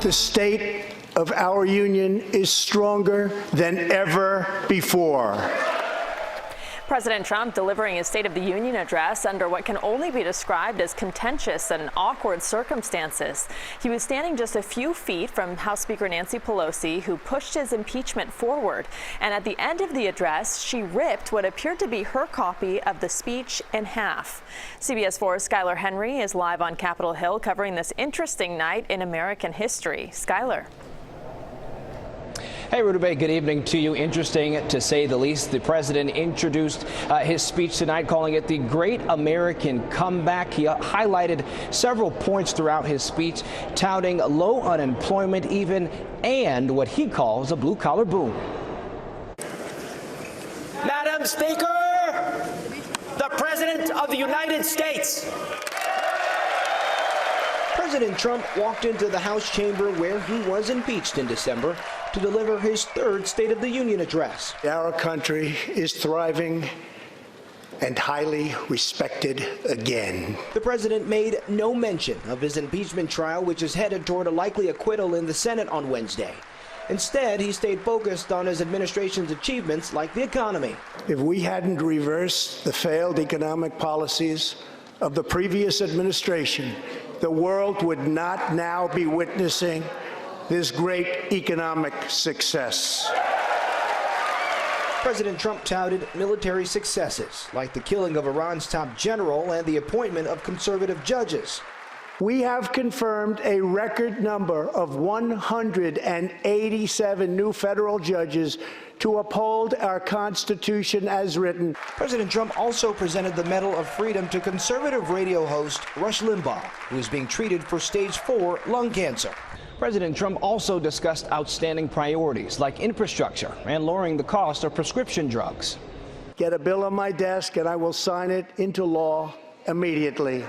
The state of our union is stronger than ever before. President Trump delivering his State of the Union address under what can only be described as contentious and awkward circumstances. He was standing just a few feet from House Speaker Nancy Pelosi, who pushed his impeachment forward. And at the end of the address, she ripped what appeared to be her copy of the speech in half. CBS 4's Skyler Henry is live on Capitol Hill covering this interesting night in American history. Skyler. Hey, Rudabeh, good evening to you. Interesting, to say the least. The president introduced his speech tonight, calling it the Great American Comeback. He highlighted several points throughout his speech, touting low unemployment even, and what he calls a blue-collar boom. Madam Speaker, the President of the United States. President Trump walked into the House chamber where he was impeached in December to deliver his third State of the Union address. Our country is thriving and highly respected again. The president made no mention of his impeachment trial, which is headed toward a likely acquittal in the Senate on Wednesday. Instead, he stayed focused on his administration's achievements like the economy. If we hadn't reversed the failed economic policies of the previous administration, the world would not now be witnessing this great economic success. President Trump touted military successes, like the killing of Iran's top general and the appointment of conservative judges. We have confirmed a record number of 187 new federal judges to uphold our Constitution as written. President Trump also presented the Medal of Freedom to conservative radio host Rush Limbaugh, who is being treated for stage 4 lung cancer. President Trump also discussed outstanding priorities like infrastructure and lowering the cost of prescription drugs. Get a bill on my desk and I will sign it into law immediately.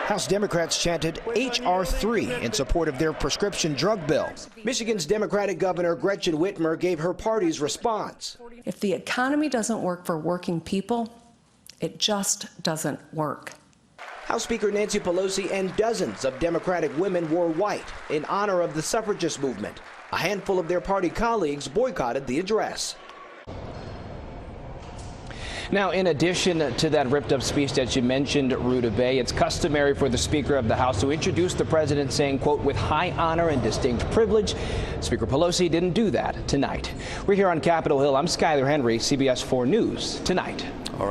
House Democrats chanted H.R. 3 in support of their prescription drug bill. Michigan's Democratic Governor Gretchen Whitmer gave her party's response. If the economy doesn't work for working people, it just doesn't work. House Speaker Nancy Pelosi and dozens of Democratic women wore white in honor of the suffragist movement. A handful of their party colleagues boycotted the address. Now, in addition to that ripped-up speech that you mentioned, Rudabeh, it's customary for the Speaker of the House to introduce the president saying, quote, with high honor and distinct privilege. Speaker Pelosi didn't do that tonight. We're here on Capitol Hill. I'm Skyler Henry, CBS 4 News Tonight.